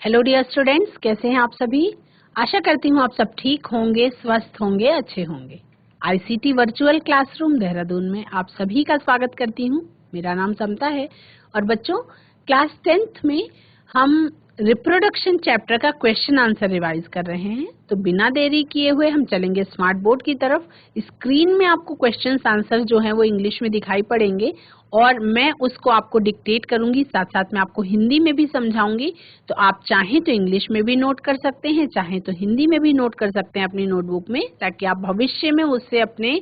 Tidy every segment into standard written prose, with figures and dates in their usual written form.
Hello dear students, कैसे हैं आप सभी। आशा करती हूँ आप सब ठीक होंगे, स्वस्थ होंगे, अच्छे होंगे। आईसीटी वर्चुअल क्लासरूम देहरादून में आप सभी का स्वागत करती हूँ। मेरा नाम समता है और बच्चों क्लास 10th में हम रिप्रोडक्शन चैप्टर का क्वेश्चन आंसर रिवाइज कर रहे हैं। तो बिना देरी किए हुए हम चलेंगे स्मार्ट बोर्ड की तरफ। स्क्रीन में आपको क्वेश्चन आंसर जो है वो इंग्लिश में दिखाई पड़ेंगे और मैं उसको आपको डिक्टेट करूंगी, साथ साथ में आपको हिंदी में भी समझाऊंगी। तो आप चाहें तो इंग्लिश में भी नोट कर सकते हैं, चाहें तो हिंदी में भी नोट कर सकते हैं अपनी नोटबुक में, ताकि आप भविष्य में उससे अपने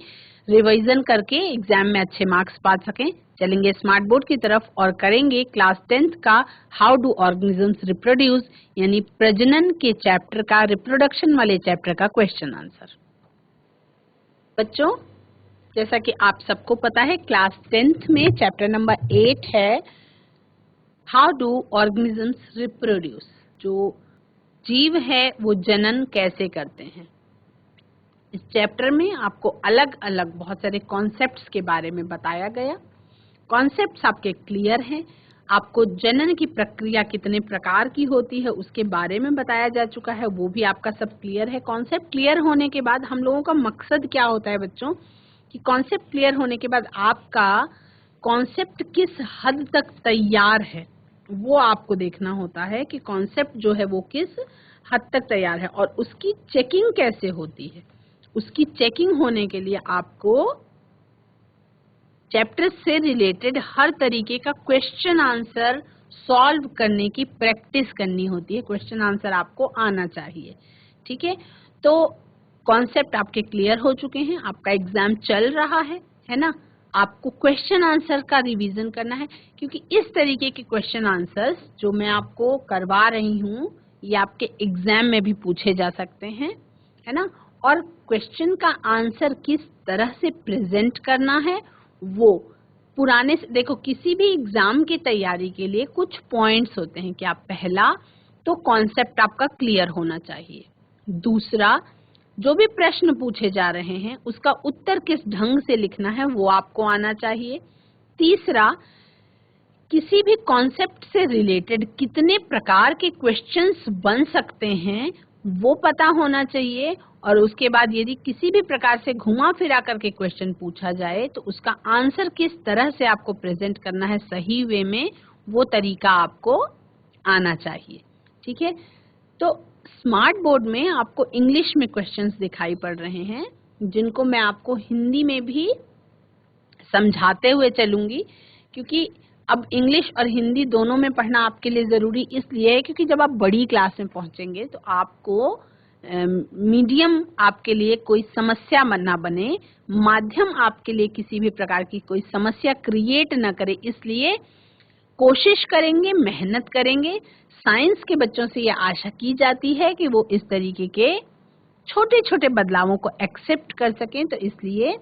रिवीजन करके एग्जाम में अच्छे मार्क्स पा सकें। चलेंगे स्मार्ट बोर्ड की तरफ और करेंगे क्लास 10th का हाउ डू ऑर्गेनिजम्स रिप्रोड्यूस यानी प्रजनन के चैप्टर का, रिप्रोडक्शन वाले चैप्टर का क्वेश्चन आंसर। बच्चों जैसा कि आप सबको पता है क्लास 10th में चैप्टर नंबर 8 है हाउ डू ऑर्गेनिजम्स रिप्रोड्यूस। जो जीव है वो जनन कैसे करते हैं। इस चैप्टर में आपको अलग अलग बहुत सारे कॉन्सेप्ट्स के बारे में बताया गया। कॉन्सेप्ट्स आपके क्लियर हैं। आपको जनन की प्रक्रिया कितने प्रकार की होती है उसके बारे में बताया जा चुका है, वो भी आपका सब क्लियर है। कॉन्सेप्ट क्लियर होने के बाद हम लोगों का मकसद क्या होता है बच्चों, कि कॉन्सेप्ट क्लियर होने के बाद आपका कॉन्सेप्ट किस हद तक तैयार है वो आपको देखना होता है कि कॉन्सेप्ट जो है वो किस हद तक तैयार है और उसकी चेकिंग कैसे होती है। उसकी चेकिंग होने के लिए आपको चैप्टर से रिलेटेड हर तरीके का क्वेश्चन आंसर सॉल्व करने की प्रैक्टिस करनी होती है। क्वेश्चन आंसर आपको आना चाहिए, ठीक है। तो कॉन्सेप्ट आपके क्लियर हो चुके हैं, आपका एग्जाम चल रहा है ना। आपको क्वेश्चन आंसर का रिवीजन करना है, क्योंकि इस तरीके के क्वेश्चन आंसर्स जो मैं आपको करवा रही हूँ ये आपके एग्जाम में भी पूछे जा सकते हैं, है ना। और क्वेश्चन का आंसर किस तरह से प्रेजेंट करना है वो पुराने से देखो, किसी भी एग्जाम की तैयारी के लिए कुछ पॉइंट्स होते हैं कि आप पहला तो कॉन्सेप्ट आपका क्लियर होना चाहिए। दूसरा, जो भी प्रश्न पूछे जा रहे हैं उसका उत्तर किस ढंग से लिखना है वो आपको आना चाहिए। तीसरा, किसी भी कॉन्सेप्ट से रिलेटेड कितने प्रकार के क्वेश्चंस बन सकते हैं वो पता होना चाहिए। और उसके बाद यदि किसी भी प्रकार से घुमा फिरा करके क्वेश्चन पूछा जाए तो उसका आंसर किस तरह से आपको प्रेजेंट करना है सही वे में, वो तरीका आपको आना चाहिए, ठीक है। तो स्मार्ट बोर्ड में आपको इंग्लिश में क्वेश्चंस दिखाई पड़ रहे हैं, जिनको मैं आपको हिंदी में भी समझाते हुए चलूंगी, क्योंकि अब इंग्लिश और हिंदी दोनों में पढ़ना आपके लिए जरूरी इसलिए है क्योंकि जब आप बड़ी क्लास में पहुंचेंगे तो आपको मीडियम आपके लिए कोई समस्या ना बने, माध्यम आपके लिए किसी भी प्रकार की कोई समस्या क्रिएट ना करे, इसलिए कोशिश करेंगे, मेहनत करेंगे। साइंस के बच्चों से ये आशा की जाती है कि वो इस तरीके के छोटे छोटे बदलावों को एक्सेप्ट कर सकें। तो इसलिए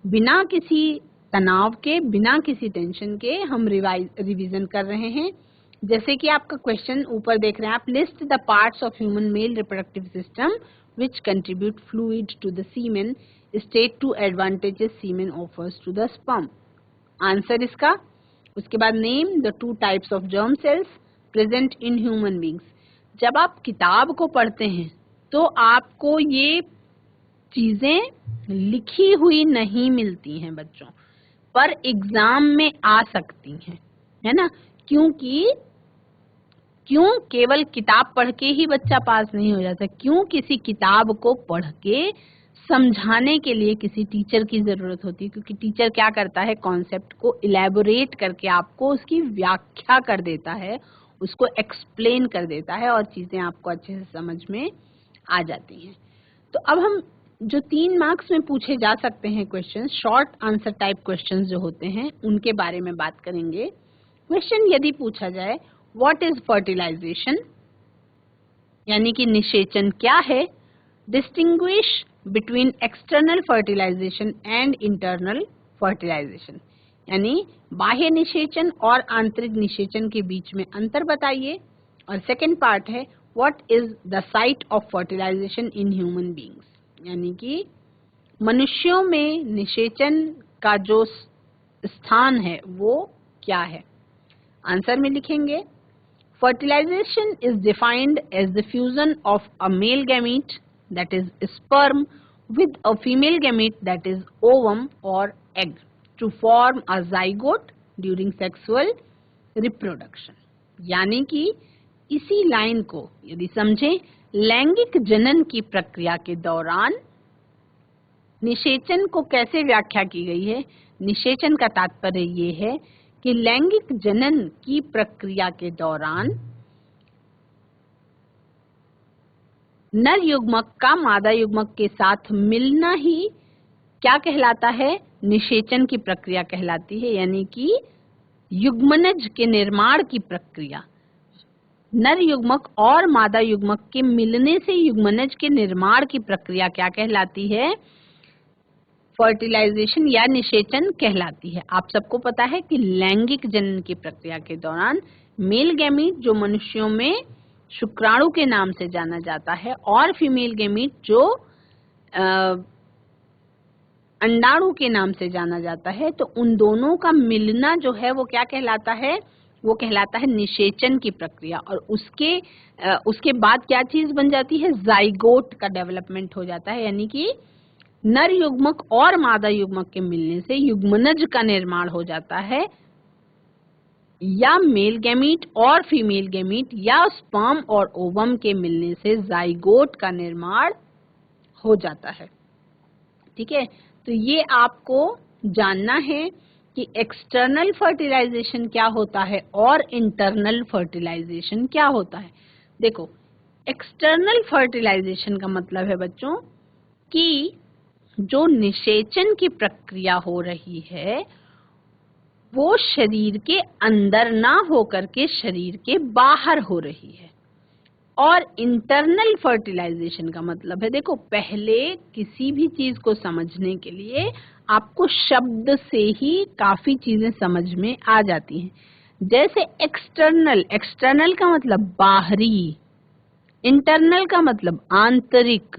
बिना किसी तनाव के, बिना किसी टेंशन के हम रिवीजन कर रहे हैं। जैसे कि आपका क्वेश्चन ऊपर देख रहे हैं आप, list the parts of human male reproductive system which contribute fluid to the semen, state two advantages semen offers to the sperm. Answer इसका, उसके बाद name the 2 types of germ cells present in human beings. जब आप किताब को पढ़ते हैं तो आपको ये चीजें लिखी हुई नहीं मिलती हैं बच्चों, पर एग्जाम में आ सकती हैं, है ना। क्यों केवल किताब पढ़ के ही बच्चा पास नहीं हो जाता, क्यों किसी किताब को पढ़ के समझाने के लिए किसी टीचर की जरूरत होती है, क्योंकि टीचर क्या करता है, कॉन्सेप्ट को इलेबोरेट करके आपको उसकी व्याख्या कर देता है, उसको एक्सप्लेन कर देता है और चीजें आपको अच्छे से समझ में आ जाती हैं। तो अब हम जो 3 मार्क्स में पूछे जा सकते हैं question, short answer type questions जो होते हैं उनके बारे में बात करेंगे। क्वेश्चन यदि पूछा जाए व्हाट इज फर्टिलाइजेशन, यानी कि निषेचन क्या है, distinguish between external fertilisation and internal fertilisation, यानी बाह्य निषेचन और आंतरिक निषेचन के बीच में अंतर बताइए। और सेकंड पार्ट है what is the site of fertilisation in human beings, यानी कि मनुष्यों में निषेचन का जो स्थान है वो क्या है। आंसर में लिखेंगे Fertilization is defined as the fusion of a male gamete, that is sperm, with a female gamete, that is ovum or egg, to form a zygote during sexual reproduction. यानी कि इसी लाइन को यदि समझें, लैंगिक जनन की प्रक्रिया के दौरान निषेचन को कैसे व्याख्या की गई है। निषेचन का तात्पर्य ये है कि लैंगिक जनन की प्रक्रिया के दौरान नर युग्मक का मादा युग्मक के साथ मिलना ही क्या कहलाता है, निषेचन की प्रक्रिया कहलाती है। यानी कि युग्मनज के निर्माण की प्रक्रिया, नर युग्मक और मादा युग्मक के मिलने से युग्मनज के निर्माण की प्रक्रिया क्या कहलाती है, फर्टिलाइजेशन या निषेचन कहलाती है। आप सबको पता है कि लैंगिक जनन की प्रक्रिया के दौरान मेल गैमीट जो मनुष्यों में शुक्राणु के नाम से जाना जाता है और फीमेल गैमीट जो अंडाणु के नाम से जाना जाता है, तो उन दोनों का मिलना जो है वो क्या कहलाता है, वो कहलाता है निषेचन की प्रक्रिया। और उसके बाद क्या चीज बन जाती है, जाइगोट का डेवलपमेंट हो जाता है। यानी कि नर युग्मक और मादा युग्मक के मिलने से युग्मनज का निर्माण हो जाता है, या मेल गैमीट और फीमेल गैमीट या स्पर्म और ओवम के मिलने से जाइगोट का निर्माण हो जाता है। ठीक है, तो ये आपको जानना है कि एक्सटर्नल फर्टिलाइजेशन क्या होता है और इंटरनल फर्टिलाइजेशन क्या होता है। देखो, एक्सटर्नल फर्टिलाइजेशन का मतलब है बच्चों कि जो निषेचन की प्रक्रिया हो रही है वो शरीर के अंदर ना होकर के शरीर के बाहर हो रही है। और इंटरनल फर्टिलाइजेशन का मतलब है, देखो पहले किसी भी चीज को समझने के लिए आपको शब्द से ही काफी चीजें समझ में आ जाती हैं। जैसे एक्सटर्नल का मतलब बाहरी, इंटरनल का मतलब आंतरिक,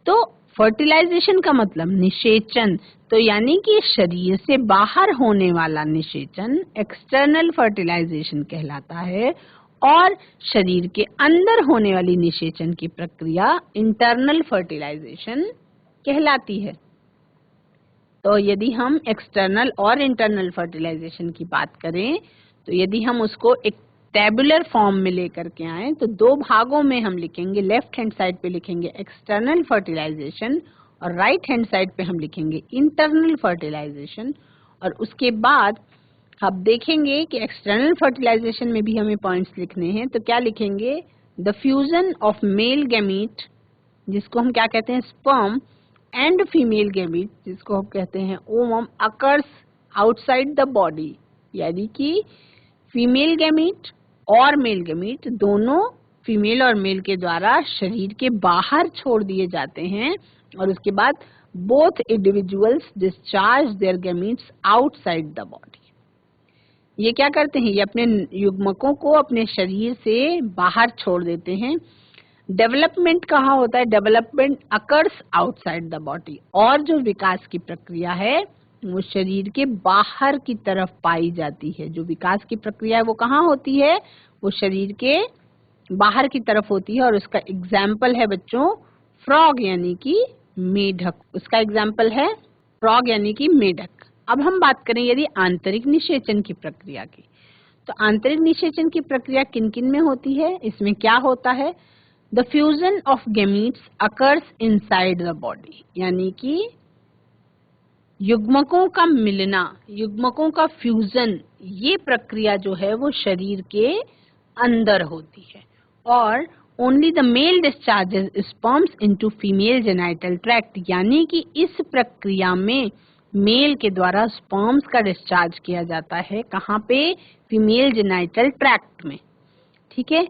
तो फर्टिलाइजेशन का मतलब निषेचन। तो यानी कि शरीर से बाहर होने वाला निषेचन एक्सटर्नल फर्टिलाइजेशन कहलाता है और शरीर के अंदर होने वाली निषेचन की प्रक्रिया इंटरनल फर्टिलाइजेशन कहलाती है। तो यदि हम एक्सटर्नल और इंटरनल फर्टिलाइजेशन की बात करें, तो यदि हम उसको एक टेबुलर फॉर्म में लेकर के आए तो दो भागों में हम लिखेंगे। लेफ्ट हैंड साइड पे लिखेंगे एक्सटर्नल फर्टिलाइजेशन और राइट हैंड साइड पे हम लिखेंगे इंटरनल फर्टिलाइजेशन। और उसके बाद अब देखेंगे कि एक्सटर्नल फर्टिलाइजेशन में भी हमें पॉइंट्स लिखने हैं। तो क्या लिखेंगे, the fusion of male gamete जिसको हम क्या कहते हैं स्पर्म एंड फीमेल गैमीट जिसको हम कहते हैं ovum occurs outside the body. यानी कि फीमेल गैमीट और मेल गैमीट दोनों फीमेल और मेल के द्वारा शरीर के बाहर छोड़ दिए जाते हैं और उसके बाद both individuals discharge their gametes outside the body. ये क्या करते हैं, ये अपने युग्मकों को अपने शरीर से बाहर छोड़ देते हैं। डेवलपमेंट कहाँ होता है, development occurs outside the body. और जो विकास की प्रक्रिया है वो शरीर के बाहर की तरफ पाई जाती है। जो विकास की प्रक्रिया है वो कहाँ होती है, वो शरीर के बाहर की तरफ होती है। और उसका एग्जाम्पल है बच्चों फ्रॉग यानी कि मेढक। उसका एग्जाम्पल है फ्रॉग यानी कि मेढक। अब हम बात करें यदि आंतरिक निषेचन की प्रक्रिया की, तो आंतरिक निषेचन की प्रक्रिया किन किन में होती है, इसमें क्या होता है, the fusion of gametes occurs inside the body. यानी कि युग्मकों का मिलना, युग्मकों का फ्यूजन, ये प्रक्रिया जो है वो शरीर के अंदर होती है। और only the male discharges sperms into female genital tract. यानी कि इस प्रक्रिया में मेल के द्वारा स्पर्म्स का डिस्चार्ज किया जाता है। कहाँ पे, फीमेल जेनाइटल ट्रैक्ट में। ठीक है,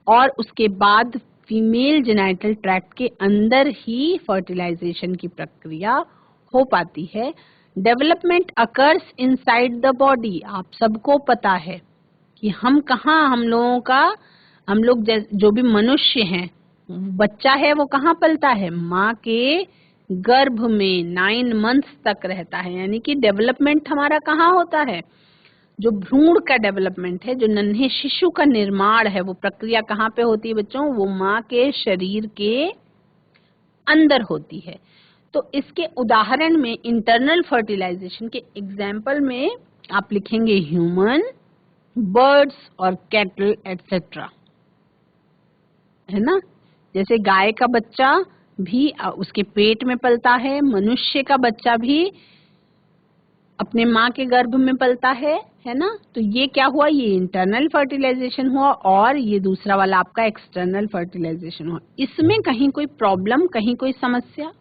और उसके बाद फीमेल जेनाइटल ट्रैक्ट के अंदर ही फर्टिलाइजेशन की प्रक्रिया हो पाती है। Development occurs inside the body. आप सबको पता है कि हम लोग जो भी मनुष्य हैं, बच्चा है वो कहाँ पलता है, माँ के गर्भ में 9 मंथ्स तक रहता है। यानी कि डेवलपमेंट हमारा कहाँ होता है, जो भ्रूण का डेवलपमेंट है, जो नन्हे शिशु का निर्माण है, वो प्रक्रिया कहाँ पे होती है बच्चों? वो माँ के शरीर के अंदर होती है। तो इसके उदाहरण में इंटरनल फर्टिलाइजेशन के एग्जाम्पल में आप लिखेंगे ह्यूमन, बर्ड्स और कैटल एटसेट्रा, है ना। जैसे गाय का बच्चा भी उसके पेट में पलता है, मनुष्य का बच्चा भी अपने माँ के गर्भ में पलता है ना। तो ये क्या हुआ? ये इंटरनल फर्टिलाइजेशन हुआ और ये दूसरा वाला आपका एक्सटर्नल फर्टिलाइजेशन हुआ। इसमें कहीं कोई प्रॉब्लम, कहीं कोई समस्या?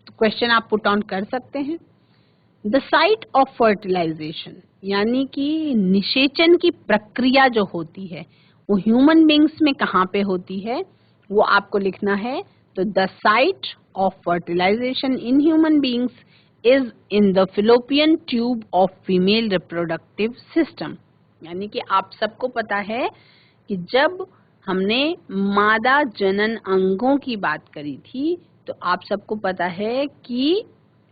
तो क्वेश्चन आप पुट ऑन कर सकते हैं। द साइट ऑफ फर्टिलाइजेशन यानी कि निषेचन की प्रक्रिया जो होती है वो ह्यूमन बींग्स में कहाँ पे होती है, वो आपको लिखना है। तो the site of fertilisation in human beings is in the fallopian tube of female reproductive system. यानी कि आप सबको पता है कि जब हमने मादा जनन अंगों की बात करी थी तो आप सबको पता है कि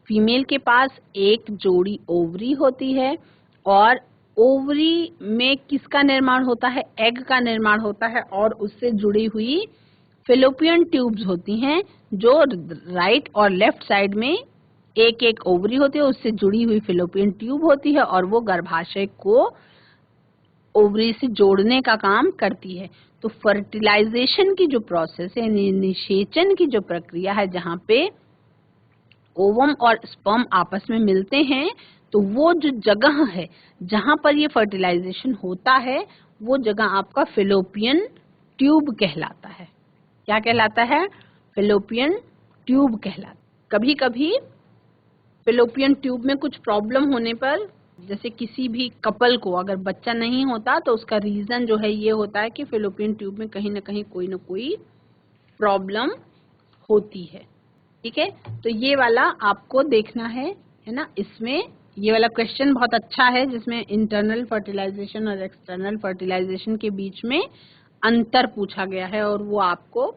फीमेल के पास एक जोड़ी ओवरी होती है और ओवरी में किसका निर्माण होता है? एग का निर्माण होता है और उससे जुड़ी हुई फिलोपियन ट्यूब्स होती हैं जो राइट और लेफ्ट साइड में एक एक ओवरी होती है, उससे जुड़ी हुई फिलोपियन ट्यूब होती है और वो गर्भाशय को ओवरी से जोड़ने का काम करती है। तो फर्टिलाइजेशन की जो प्रोसेस है, निषेचन की जो प्रक्रिया है, जहाँ पे ओवम और स्पर्म आपस में मिलते हैं, तो वो जो जगह है जहां पर ये फर्टिलाइजेशन होता है वो जगह आपका फिलोपियन ट्यूब कहलाता है। क्या कहलाता है? फिलोपियन ट्यूब कहलाता। कभी कभी फिलोपियन ट्यूब में कुछ प्रॉब्लम होने पर, जैसे किसी भी कपल को अगर बच्चा नहीं होता तो उसका रीजन जो है ये होता है कि फिलोपियन ट्यूब में कहीं ना कहीं कोई ना कोई प्रॉब्लम होती है। ठीक है, तो ये वाला आपको देखना है ना। इसमें ये वाला क्वेश्चन बहुत अच्छा है जिसमें इंटरनल फर्टिलाइजेशन और एक्सटर्नल फर्टिलाइजेशन के बीच में अंतर पूछा गया है और वो आपको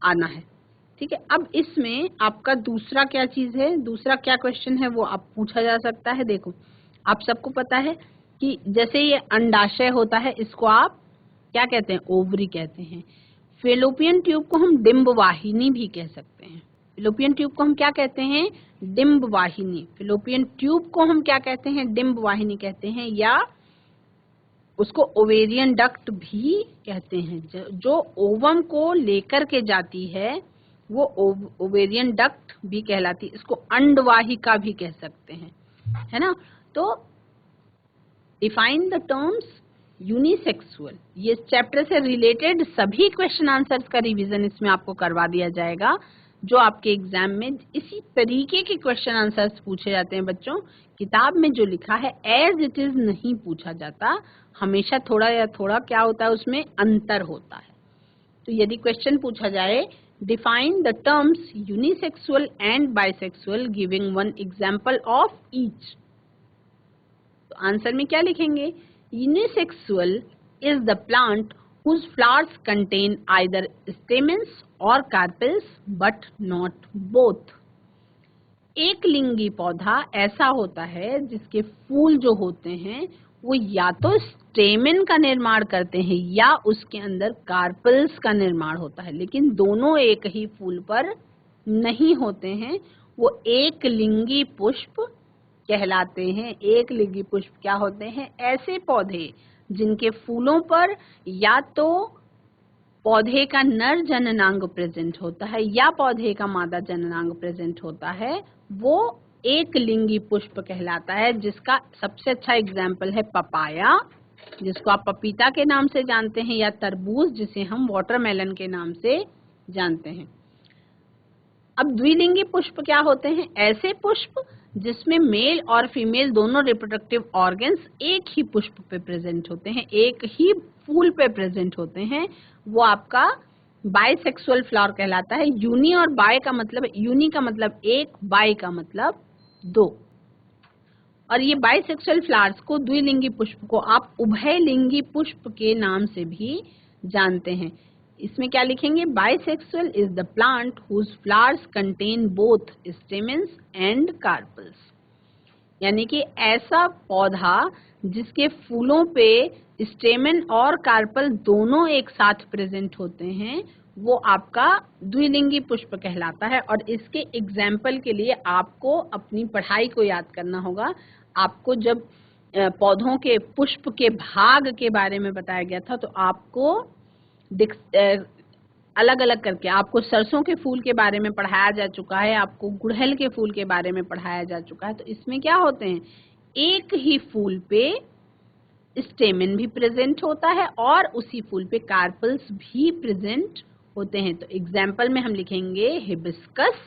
आना है। ठीक है, अब इसमें आपका दूसरा क्या चीज है, दूसरा क्या क्वेश्चन है वो आप पूछा जा सकता है। देखो, आप सबको पता है कि जैसे ये अंडाशय होता है, इसको आप क्या कहते हैं? ओवरी कहते हैं। फेलोपियन ट्यूब को हम डिंब वाहिनी भी कह सकते हैं। फिलोपियन ट्यूब को हम क्या कहते हैं? डिंब वाहिनी। फिलोपियन ट्यूब को हम क्या कहते हैं? डिंब वाहिनी कहते हैं, या उसको ओवेरियन डक्ट भी कहते हैं। जो ओवम को लेकर के जाती है वो ओवेरियन डक्ट भी कहलाती है। इसको अंडवाहिका भी कह सकते हैं, है ना। तो डिफाइन द टर्म्स यूनिसेक्सुअल, ये चैप्टर से रिलेटेड सभी क्वेश्चन आंसर्स का रिवीजन इसमें आपको करवा दिया जाएगा, जो आपके एग्जाम में इसी तरीके के क्वेश्चन आंसर्स पूछे जाते हैं बच्चों। किताब में जो लिखा है एज इट इज नहीं पूछा जाता, हमेशा थोड़ा या थोड़ा क्या होता है उसमें अंतर होता है। तो यदि क्वेश्चन पूछा जाए define the terms unisexual and bisexual giving one example of each, तो आंसर में क्या लिखेंगे? Unisexual is the plant whose flowers contain either stamens or carpels but not both। एक लिंगी पौधा ऐसा होता है जिसके फूल जो होते हैं वो या तो स्टेमेन का निर्माण करते हैं या उसके अंदर कार्पल्स का निर्माण होता है, लेकिन दोनों एक ही फूल पर नहीं होते हैं। वो एक लिंगी पुष्प कहलाते हैं। एक लिंगी पुष्प क्या होते हैं? ऐसे पौधे जिनके फूलों पर या तो पौधे का नर जननांग प्रेजेंट होता है या पौधे का मादा जननांग प्रेजेंट होता है, वो एक लिंगी पुष्प कहलाता है। जिसका सबसे अच्छा एग्जाम्पल है पपाया, जिसको आप पपीता के नाम से जानते हैं, या तरबूज जिसे हम वाटरमेलन के नाम से जानते हैं। अब द्विलिंगी पुष्प क्या होते हैं? ऐसे पुष्प जिसमें मेल और फीमेल दोनों रिप्रोडक्टिव ऑर्गन्स एक ही पुष्प पे प्रेजेंट होते हैं, एक ही फूल पे प्रेजेंट होते हैं, वो आपका बाइसेक्सुअल फ्लावर कहलाता है। यूनी और बाय का मतलब, यूनी का मतलब एक, बाय का मतलब दो। और ये बाइसेक्सुअल फ्लावर्स को, द्विलिंगी पुष्प को आप उभयलिंगी पुष्प के नाम से भी जानते हैं। इसमें क्या लिखेंगे? Bisexual is the plant whose flowers contain both stamens and carpels. यानी कि ऐसा पौधा जिसके फूलों पे स्टेमन और कार्पल दोनों एक साथ प्रेजेंट होते हैं, वो आपका द्विलिंगी पुष्प कहलाता है। और इसके एग्जाम्पल के लिए आपको अपनी पढ़ाई को याद करना होगा। आपको जब पौधों के पुष्प के भाग के बारे में बताया गया था, तो आपको अलग अलग करके आपको सरसों के फूल के बारे में पढ़ाया जा चुका है, आपको गुड़हल के फूल के बारे में पढ़ाया जा चुका है। तो इसमें क्या होते हैं, एक ही फूल पे स्टेमन भी प्रेजेंट होता है और उसी फूल पे कार्पल्स भी प्रेजेंट होते हैं। तो एग्जाम्पल में हम लिखेंगे हिबिस्कस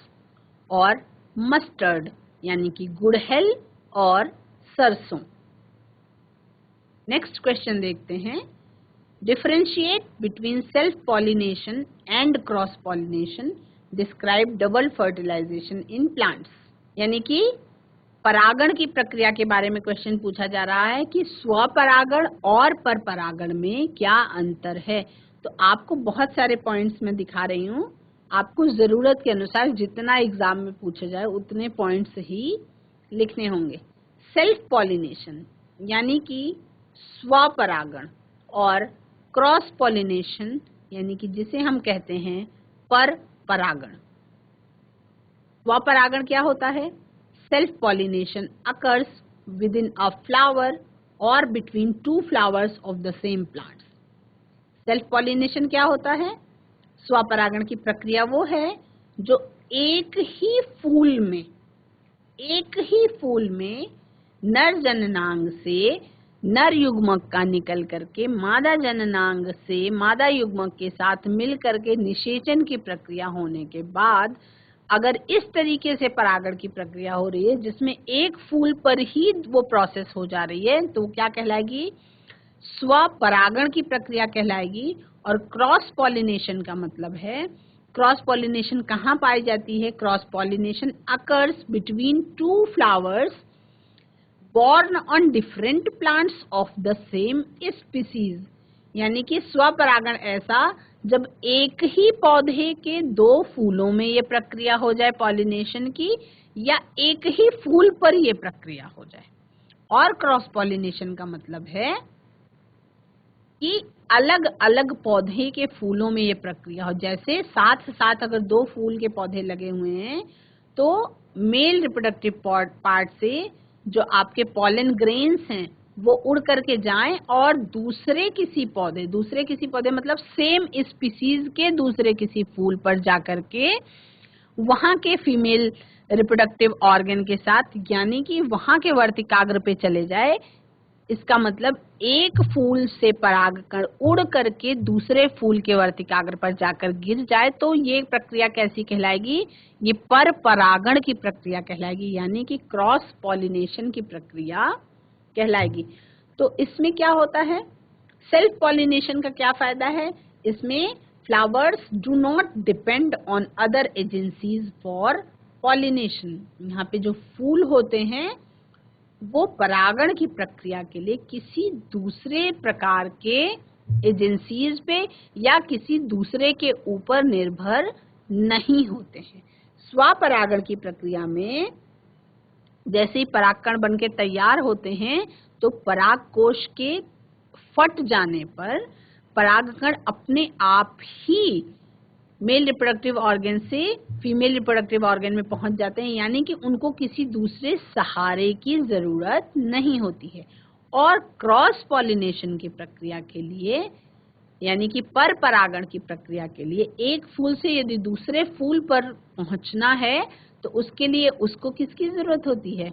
और मस्टर्ड, यानी कि गुड़हल और सरसों। नेक्स्ट क्वेश्चन देखते हैं। Differentiate between self pollination and cross pollination, describe double fertilisation in plants. यानी कि परागण की प्रक्रिया के बारे में क्वेश्चन पूछा जा रहा है कि स्वपरागण और परपरागण में क्या अंतर है। तो आपको बहुत सारे पॉइंट्स मैं दिखा रही हूँ, आपको जरूरत के अनुसार जितना एग्जाम में पूछा जाए उतने पॉइंट्स ही लिखने होंगे। सेल्फ पॉलिनेशन यानी कि स्वपरागण, और क्रॉस पॉलिनेशन यानी कि जिसे हम कहते हैं परपरागण। स्वपरागण क्या होता है? Self pollination occurs within a flower और between two flowers of the same plants. Self pollination क्या होता है? स्वपरागण की प्रक्रिया वो है जो एक ही फूल में नर जननांग से नर युग्मक का निकल करके मादा जननांग से मादा युग्मक के साथ मिल करके निषेचन की प्रक्रिया होने के बाद अगर इस तरीके से परागण की प्रक्रिया हो रही है जिसमें एक फूल पर ही वो प्रोसेस हो जा रही है, तो क्या कहलाएगी? स्वपरागण की प्रक्रिया कहलाएगी। और क्रॉस पॉलिनेशन का मतलब है, क्रॉस पॉलिनेशन कहाँ पाई जाती है? Cross pollination occurs between two flowers born on different plants of the same species। यानी कि स्वपरागण ऐसा जब एक ही पौधे के दो फूलों में ये प्रक्रिया हो जाए पॉलिनेशन की, या एक ही फूल पर ये प्रक्रिया हो जाए। और क्रॉस पॉलिनेशन का मतलब है कि अलग अलग पौधे के फूलों में ये प्रक्रिया हो। जैसे साथ साथ अगर दो फूल के पौधे लगे हुए हैं तो मेल रिप्रोडक्टिव पार्ट से जो आपके पॉलन ग्रेन्स हैं वो उड़ करके जाएं और दूसरे किसी पौधे मतलब सेम स्पीसीज के दूसरे किसी फूल पर जाकर के वहां के फीमेल रिप्रोडक्टिव ऑर्गन के साथ, यानी कि वहां के वर्तिकाग्र पे चले जाए। इसका मतलब एक फूल से परागकण उड़ करके दूसरे फूल के वर्तिकाग्र पर जाकर गिर जाए, तो ये प्रक्रिया कैसी कहलाएगी? ये परपरागण की प्रक्रिया कहलाएगी, यानी कि क्रॉस पॉलिनेशन की प्रक्रिया कहलाएगी। तो इसमें क्या होता है? सेल्फ पॉलिनेशन का क्या फायदा है? इसमें flowers do not depend on other agencies for pollination. यहाँ पे जो फूल होते हैं वो परागण की प्रक्रिया के लिए किसी दूसरे प्रकार के एजेंसीज पे या किसी दूसरे के ऊपर निर्भर नहीं होते हैं। स्वपरागण की प्रक्रिया में जैसे ही परागकण बनके तैयार होते हैं तो पराग कोश के फट जाने पर परागकण अपने आप ही मेल रिप्रोडक्टिव ऑर्गन से फीमेल रिप्रोडक्टिव ऑर्गन में पहुंच जाते हैं, यानी कि उनको किसी दूसरे सहारे की जरूरत नहीं होती है। और क्रॉस पॉलिनेशन की प्रक्रिया के लिए, यानी कि परपरागण की प्रक्रिया के लिए, एक फूल से यदि दूसरे फूल पर पहुंचना है तो उसके लिए उसको किसकी जरूरत होती है?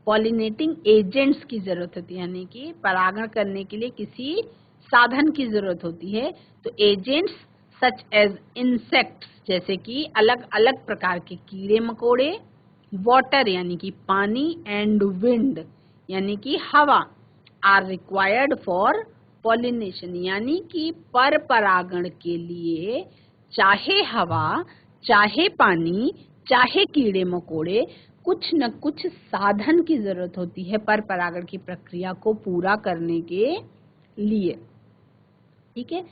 पॉलिनेटिंग एजेंट्स की जरूरत होती है, यानी कि परागण करने के लिए किसी साधन की जरूरत होती है। तो एजेंट्स सच एज इंसेक्ट्स, जैसे कि अलग अलग प्रकार के कीड़े मकोड़े, वाटर यानी कि पानी, एंड विंड यानी कि हवा, आर रिक्वायर्ड फॉर पॉलिनेशन, यानी कि परपरागण के लिए चाहे हवा, चाहे पानी, चाहे कीड़े मकोड़े, कुछ न कुछ साधन की जरूरत होती है परपरागण की प्रक्रिया को पूरा करने के लिए। ठीक है।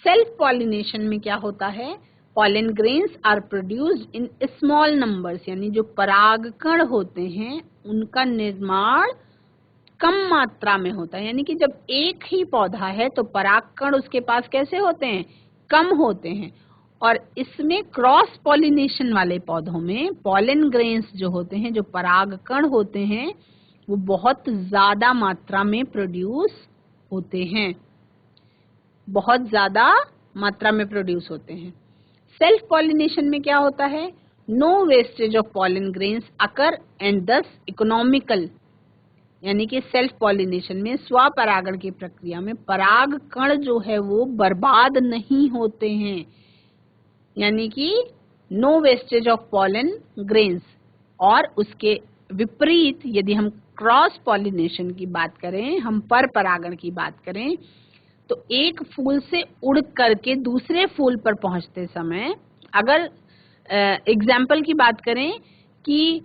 सेल्फ पॉलिनेशन में क्या होता है? pollen grains are produced in small numbers, यानी जो परागकण होते हैं उनका निर्माण कम मात्रा में होता है। यानी कि जब एक ही पौधा है तो परागकण उसके पास कैसे होते हैं, कम होते हैं। और इसमें क्रॉस पॉलिनेशन वाले पौधों में पॉलन ग्रेन्स जो होते हैं, जो परागकण होते हैं, वो बहुत ज्यादा मात्रा में प्रोड्यूस होते हैं, बहुत ज्यादा मात्रा में प्रोड्यूस होते हैं। सेल्फ पॉलिनेशन में क्या होता है, no wastage of pollen grains occur and thus economical, यानी कि सेल्फ पॉलिनेशन में स्वपरागण की प्रक्रिया में पराग कण जो है वो बर्बाद नहीं होते हैं, यानी कि no wastage of pollen grains. और उसके विपरीत यदि हम क्रॉस पॉलिनेशन की बात करें, हम पर परागण की बात करें, तो एक फूल से उड़ करके दूसरे फूल पर पहुंचते समय अगर एग्जाम्पल की बात करें कि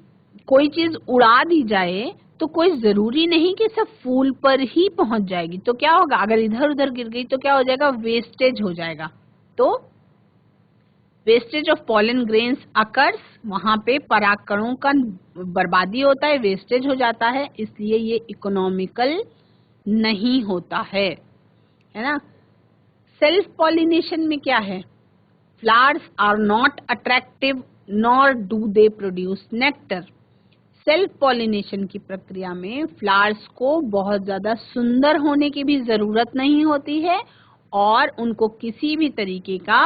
कोई चीज उड़ा दी जाए तो कोई जरूरी नहीं कि सब फूल पर ही पहुंच जाएगी। तो क्या होगा, अगर इधर उधर गिर गई तो क्या हो जाएगा, वेस्टेज हो जाएगा। तो wastage of pollen grains occurs, वहां पे परागकणों का बर्बादी होता है, वेस्टेज हो जाता है, इसलिए ये इकोनॉमिकल नहीं होता है ना। सेल्फ पॉलिनेशन में क्या है, flowers are not attractive nor do they produce nectar. Self pollination की प्रक्रिया में फ्लावर्स को बहुत ज्यादा सुंदर होने की भी जरूरत नहीं होती है और उनको किसी भी तरीके का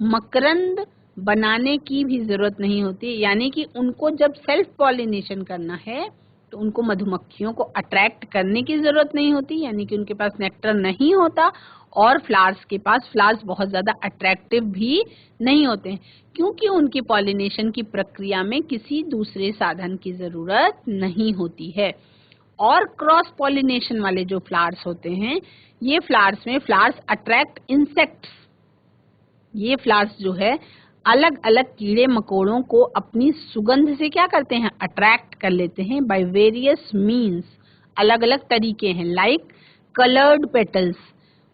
मकरंद बनाने की भी जरूरत नहीं होती। यानी कि उनको जब सेल्फ पॉलिनेशन करना है तो उनको मधुमक्खियों को अट्रैक्ट करने की जरूरत नहीं होती, यानी कि उनके पास नेक्टर नहीं होता और फ्लावर्स के पास फ्लावर्स बहुत ज्यादा अट्रैक्टिव भी नहीं होते हैं, क्योंकि उनकी पॉलिनेशन की प्रक्रिया में किसी दूसरे साधन की जरूरत नहीं होती है। और क्रॉस पॉलिनेशन वाले जो फ्लावर्स होते हैं, ये फ्लावर्स में फ्लावर्स अट्रैक्ट इंसेक्ट्स। ये फ्लावर्स जो है अलग अलग कीड़े मकोड़ों को अपनी सुगंध से क्या करते हैं, अट्रैक्ट कर लेते हैं बाय वेरियस मीन्स। अलग अलग तरीके हैं, लाइक कलर्ड पेटल्स,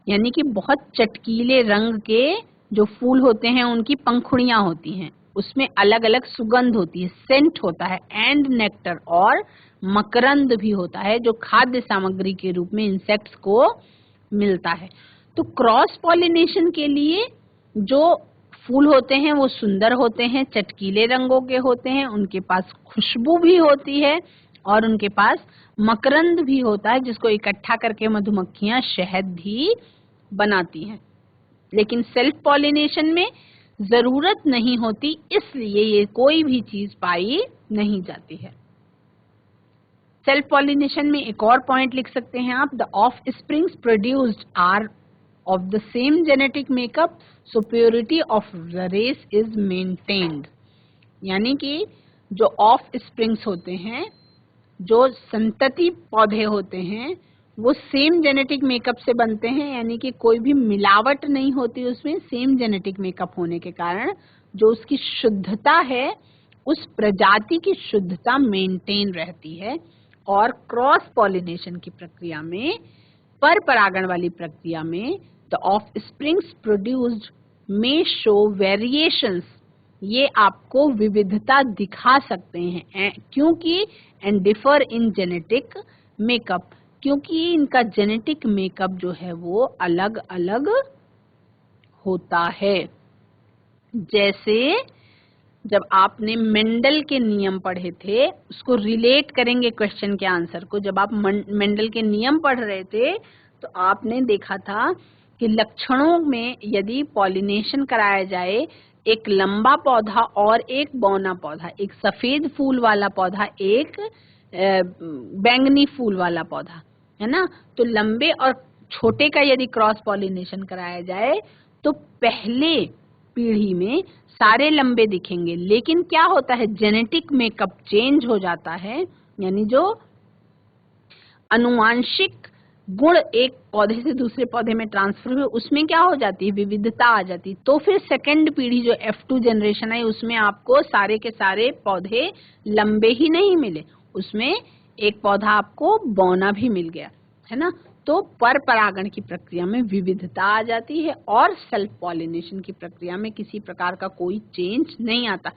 यानी कि बहुत चटकीले रंग के जो फूल होते हैं उनकी पंखुड़ियां होती हैं, उसमें अलग अलग सुगंध होती है, सेंट होता है, एंड नेक्टर, और मकरंद भी होता है जो खाद्य सामग्री के रूप में इंसेक्ट्स को मिलता है। तो क्रॉस पॉलिनेशन के लिए जो फूल होते हैं वो सुंदर होते हैं, चटकीले रंगों के होते हैं, उनके पास खुशबू भी होती है और उनके पास मकरंद भी होता है जिसको इकट्ठा करके मधुमक्खियां शहद भी बनाती हैं। लेकिन सेल्फ पॉलिनेशन में जरूरत नहीं होती, इसलिए ये कोई भी चीज पाई नहीं जाती है। सेल्फ पॉलिनेशन में एक और पॉइंट लिख सकते हैं आप, the offsprings produced are of the same genetic makeup, so purity of the race is maintained. यानी कि जो ऑफ स्प्रिंग्स होते हैं, जो संतति पौधे होते हैं, वो सेम जेनेटिक मेकअप से बनते हैं, यानी कि कोई भी मिलावट नहीं होती उसमें। सेम जेनेटिक मेकअप होने के कारण जो उसकी शुद्धता है, उस प्रजाति की शुद्धता मेंटेन रहती है। और क्रॉस पॉलिनेशन की प्रक्रिया में, पर परागण वाली प्रक्रिया में, the offsprings produced may show variations, ये आपको विविधता दिखा सकते हैं, क्योंकि and differ in genetic makeup, क्योंकि इनका जेनेटिक मेकअप जो है वो अलग अलग होता है। जैसे जब आपने मेंडल के नियम पढ़े थे, उसको रिलेट करेंगे क्वेश्चन के आंसर को। जब आप मेंडल के नियम पढ़ रहे थे तो आपने देखा था कि लक्षणों में यदि पॉलिनेशन कराया जाए, एक लंबा पौधा और एक बौना पौधा, एक सफेद फूल वाला पौधा, एक बैंगनी फूल वाला पौधा, है ना, तो लंबे और छोटे का यदि क्रॉस पॉलिनेशन कराया जाए तो पहले पीढ़ी में सारे लंबे दिखेंगे, लेकिन क्या होता है, जेनेटिक मेकअप चेंज हो जाता है, यानी जो अनुवांशिक गुण एक पौधे से दूसरे पौधे में ट्रांसफर हुए, उसमें क्या हो जाती है, विविधता आ जाती है। तो फिर सेकंड पीढ़ी जो F2 जनरेशन है, उसमें आपको सारे के सारे पौधे लंबे ही नहीं मिले, उसमें एक पौधा आपको बौना भी मिल गया, है ना। तो पर परागण की प्रक्रिया में विविधता आ जाती है और सेल्फ पॉलिनेशन की प्रक्रिया में किसी प्रकार का कोई चेंज नहीं आता।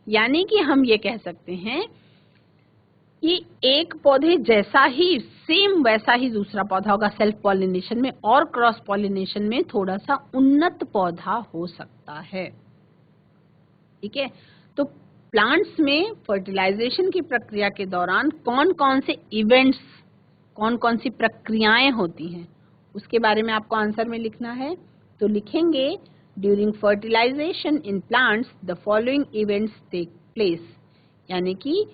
यानी कि हम ये कह सकते हैं कि एक पौधे जैसा ही सेम वैसा ही दूसरा पौधा होगा सेल्फ पॉलिनेशन में, और क्रॉस पॉलिनेशन में थोड़ा सा उन्नत पौधा हो सकता है। ठीक है, तो प्लांट्स में फर्टिलाइजेशन की प्रक्रिया के दौरान कौन कौन से इवेंट्स, कौन कौन सी प्रक्रियाएं होती हैं, उसके बारे में आपको आंसर में लिखना है। तो लिखेंगे during fertilisation in plants the following events take place, यानी कि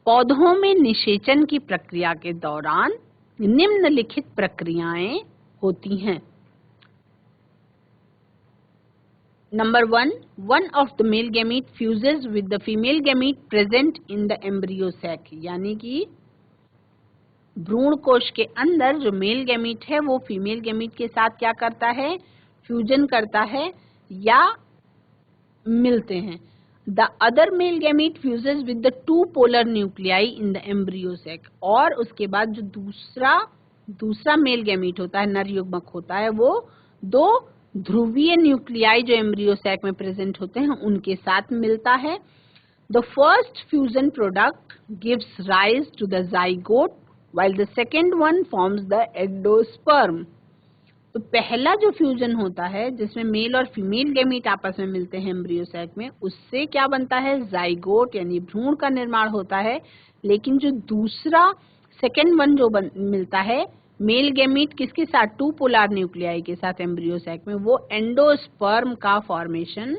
पौधों में निषेचन की प्रक्रिया के दौरान निम्नलिखित प्रक्रियाएं होती हैं। Number 1, one of the male gamete fuses with the female gamete present in the embryo sac, यानी कि भ्रूण कोश के अंदर जो मेल गैमीट है वो फीमेल गैमीट के साथ क्या करता है, फ्यूजन करता है या मिलते हैं। The other male gamete fuses with the two polar nuclei in the embryo sac, और उसके बाद जो दूसरा मेल गैमीट होता है, नर युग्मक होता है, वो दो ध्रुवीय न्यूक्लियाई जो एम्ब्रियो सैक में प्रेजेंट होते हैं उनके साथ मिलता है। The first fusion product gives rise to the zygote while the second one forms the endosperm। तो पहला जो फ्यूजन होता है जिसमें मेल और फीमेल गैमीट आपस में मिलते हैं एम्ब्रियो सैक में, उससे क्या बनता है, जाइगोट यानी भ्रूण का निर्माण होता है। लेकिन जो दूसरा सेकेंड वन जो मिलता है मेल गैमीट किसके साथ, टू पोलर न्यूक्लियाई के साथ एम्ब्रियो सैक में, वो एंडोस्पर्म का फॉर्मेशन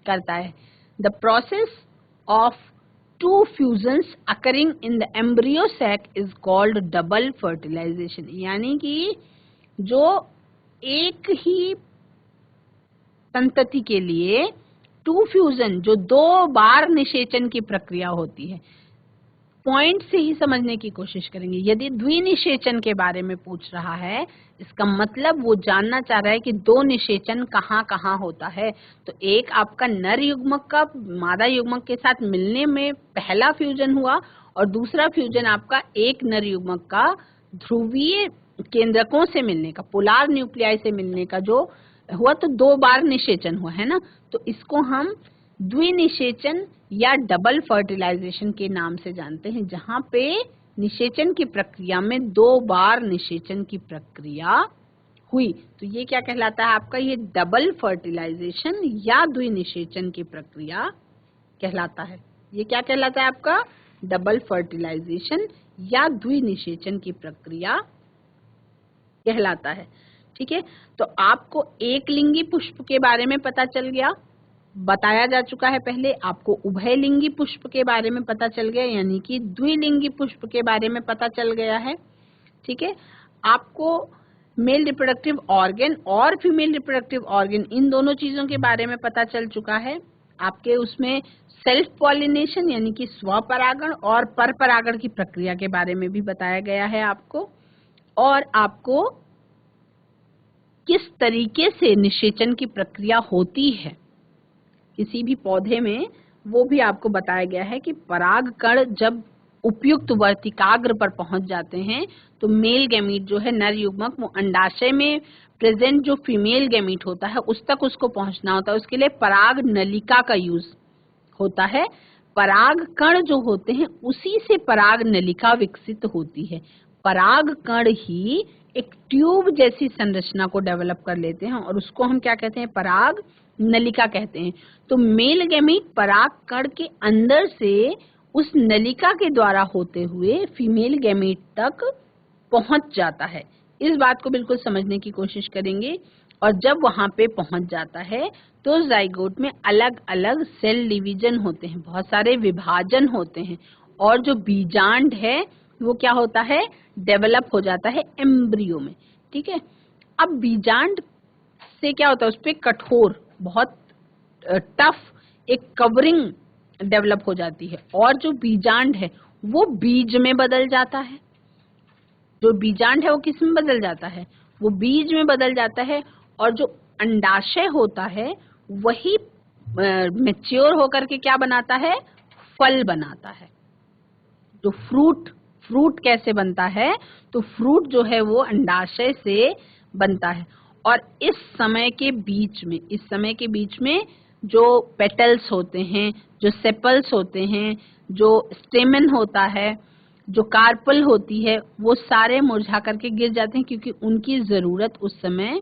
करता है। The process of two fusions occurring in the embryo sac is called double fertilisation, यानी कि जो एक ही संतति के लिए टू फ्यूजन, जो 2 बार निषेचन की प्रक्रिया होती है, पॉइंट से ही समझने की कोशिश करेंगे। यदि द्विनिषेचन के बारे में पूछ रहा है, इसका मतलब वो जानना चाह रहा है कि 2 निषेचन कहाँ कहाँ होता है। तो एक आपका नर युग्मक का मादा युग्मक के साथ मिलने में पहला फ्यूजन हुआ, और दूसरा फ्यूजन आपका एक नर युग्मक का ध्रुवीय केंद्रकों से मिलने का, पोलार न्यूक्लियाई से मिलने का जो हुआ, तो 2 बार निषेचन हुआ है ना। तो इसको हम द्विनिषेचन या डबल फर्टिलाइजेशन के नाम से जानते हैं, जहां पे निषेचन की प्रक्रिया में 2 बार निषेचन की प्रक्रिया हुई। तो ये क्या कहलाता है आपका, ये डबल फर्टिलाइजेशन या द्विनिषेचन की प्रक्रिया कहलाता है। ये क्या कहलाता है आपका, डबल फर्टिलाइजेशन या द्विनिषेचन की प्रक्रिया कहलाता है। ठीक है, तो आपको एक लिंगी पुष्प के बारे में पता चल गया, बताया जा चुका है पहले। आपको उभयलिंगी पुष्प के बारे में पता चल गया, यानी कि द्विलिंगी पुष्प के बारे में पता चल गया है। ठीक है, आपको मेल रिप्रोडक्टिव ऑर्गन और फीमेल रिप्रोडक्टिव ऑर्गन, इन दोनों चीजों के बारे में पता चल चुका है। आपके उसमें सेल्फ पॉलिनेशन यानी कि स्वपरागण और परपरागण की प्रक्रिया के बारे में भी बताया गया है आपको, और आपको किस तरीके से निषेचन की प्रक्रिया होती है किसी भी पौधे में, वो भी आपको बताया गया है कि परागकण जब उपयुक्त वर्तिकाग्र पर पहुंच जाते हैं तो मेल गैमीट जो है नर युग्मक, वो अंडाशय में प्रेजेंट जो फीमेल गैमीट होता है उस तक उसको पहुंचना होता है। उसके लिए पराग नलिका का यूज होता है। पराग कण जो होते हैं उसी से पराग नलिका विकसित होती है। पराग कण ही एक ट्यूब जैसी संरचना को डेवलप कर लेते हैं और उसको हम क्या कहते हैं, पराग नलिका कहते हैं। तो मेल गैमीट पराग कण के अंदर से उस नलिका के द्वारा होते हुए फीमेल गैमीट तक पहुंच जाता है। इस बात को बिल्कुल समझने की कोशिश करेंगे। और जब वहां पे पहुंच जाता है तो जाइगोट में अलग अलग सेल डिवीजन होते हैं, बहुत सारे विभाजन होते हैं, और जो बीजांड है वो क्या होता है, डेवलप हो जाता है एम्ब्रियो में। ठीक है, अब बीजांड से क्या होता है, उस पे कठोर, बहुत टफ एक कवरिंग डेवलप हो जाती है, और जो बीजांड है वो बीज में बदल जाता है। जो बीजांड है वो किस में बदल जाता है, वो बीज में बदल जाता है, और जो अंडाशय होता है वही मैच्योर होकर के क्या बनाता है, फल बनाता है। जो फ्रूट फ्रूट कैसे बनता है, तो फ्रूट जो है वो अंडाशय से बनता है। और इस समय के बीच में जो पेटल्स होते हैं, जो सेपल्स होते हैं, जो स्टेमन होता है, जो कार्पल होती है, वो सारे मुरझा करके गिर जाते हैं क्योंकि उनकी जरूरत उस समय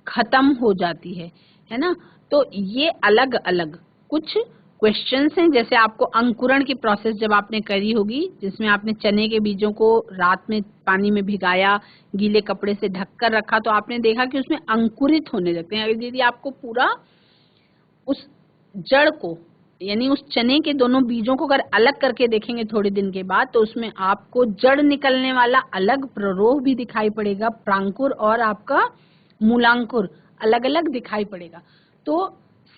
खत्म हो जाती है ना। तो ये अलग अलग कुछ क्वेश्चंस हैं। जैसे आपको अंकुरण की प्रोसेस जब आपने करी होगी, जिसमें आपने चने के बीजों को रात में पानी में भिगाया, गीले कपड़े से ढककर रखा, तो आपने देखा कि उसमें अंकुरित होने लगते हैं। यदि आपको पूरा उस जड़ को, यानी उस चने के दोनों बीजों को अगर अलग करके देखेंगे थोड़े दिन के बाद, तो उसमें आपको जड़ निकलने वाला अलग प्ररोह भी दिखाई पड़ेगा, प्रांकुर और आपका मूलांकुर अलग अलग दिखाई पड़ेगा। तो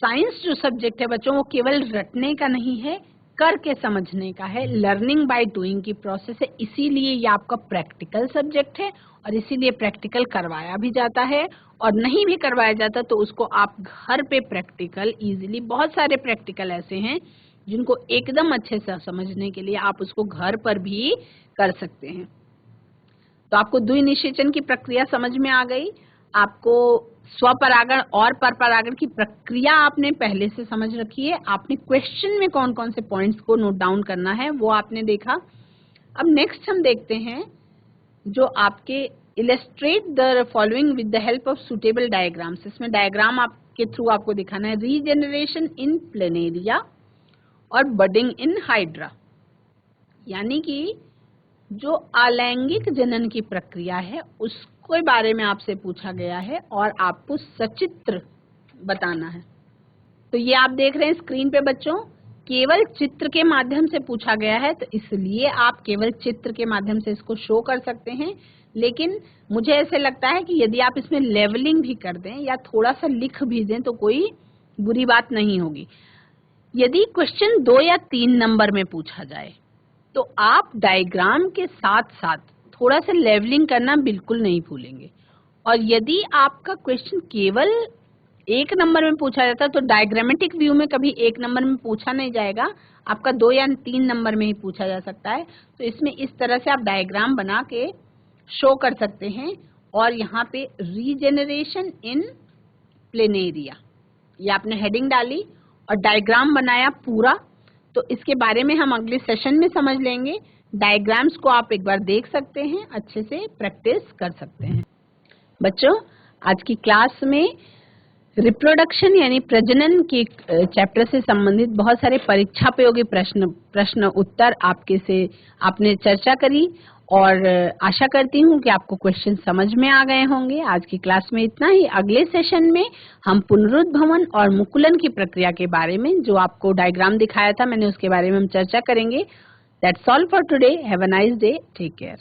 साइंस जो सब्जेक्ट है बच्चों, वो केवल रटने का नहीं है, करके समझने का है, लर्निंग बाय डूइंग की प्रोसेस है। इसीलिए ये आपका प्रैक्टिकल सब्जेक्ट है और इसीलिए प्रैक्टिकल करवाया भी जाता है। और नहीं भी करवाया जाता तो उसको आप घर पे प्रैक्टिकल इजीली, बहुत सारे प्रैक्टिकल ऐसे हैं जिनको एकदम अच्छे से समझने के लिए आप उसको घर पर भी कर सकते हैं। तो आपको द्विनिषेचन की प्रक्रिया समझ में आ गई, आपको स्वपरागण और परपरागण की प्रक्रिया आपने पहले से समझ रखी है, आपने क्वेश्चन में कौन कौन से पॉइंट्स को नोट डाउन करना है वो आपने देखा। अब नेक्स्ट हम देखते हैं जो आपके illustrate the following with the help of suitable diagrams. इसमें डायग्राम आपके थ्रू आपको दिखाना है। रीजेनरेशन इन प्लेनेरिया और बडिंग इन हाइड्रा, यानी कि जो अलैंगिक जनन की प्रक्रिया है उसके बारे में आपसे पूछा गया है और आपको सचित्र बताना है। तो ये आप देख रहे हैं स्क्रीन पे बच्चों, केवल चित्र के माध्यम से पूछा गया है, तो इसलिए आप केवल चित्र के माध्यम से इसको शो कर सकते हैं। लेकिन मुझे ऐसे लगता है कि यदि आप इसमें लेवलिंग भी कर दें या थोड़ा सा लिख भी दें तो कोई बुरी बात नहीं होगी। यदि क्वेश्चन 2 या 3 नंबर में पूछा जाए तो आप डायग्राम के साथ साथ थोड़ा सा लेवलिंग करना बिल्कुल नहीं भूलेंगे। और यदि आपका क्वेश्चन केवल 1 नंबर में पूछा जाता है तो डायग्रामेटिक व्यू में कभी 1 नंबर में पूछा नहीं जाएगा, आपका 2 या 3 नंबर में ही पूछा जा सकता है। तो इसमें इस तरह से आप डायग्राम बना के शो कर सकते हैं। और यहाँ पे रीजेनरेशन इन प्लेनेरिया, ये आपने हेडिंग डाली और डायग्राम बनाया पूरा। तो इसके बारे में हम अगले सेशन में समझ लेंगे। डायग्राम्स को आप एक बार देख सकते हैं, अच्छे से प्रैक्टिस कर सकते हैं। बच्चों, आज की क्लास में रिप्रोडक्शन यानी प्रजनन के चैप्टर से संबंधित बहुत सारे परीक्षापयोगी प्रश्न उत्तर आपने चर्चा करी और आशा करती हूँ कि आपको क्वेश्चन समझ में आ गए होंगे। आज की क्लास में इतना ही। अगले सेशन में हम पुनरुद्भवन और मुकुलन की प्रक्रिया के बारे में, जो आपको डायग्राम दिखाया था मैंने, उसके बारे में हम चर्चा करेंगे। That's all for today. Have a nice day. Take care.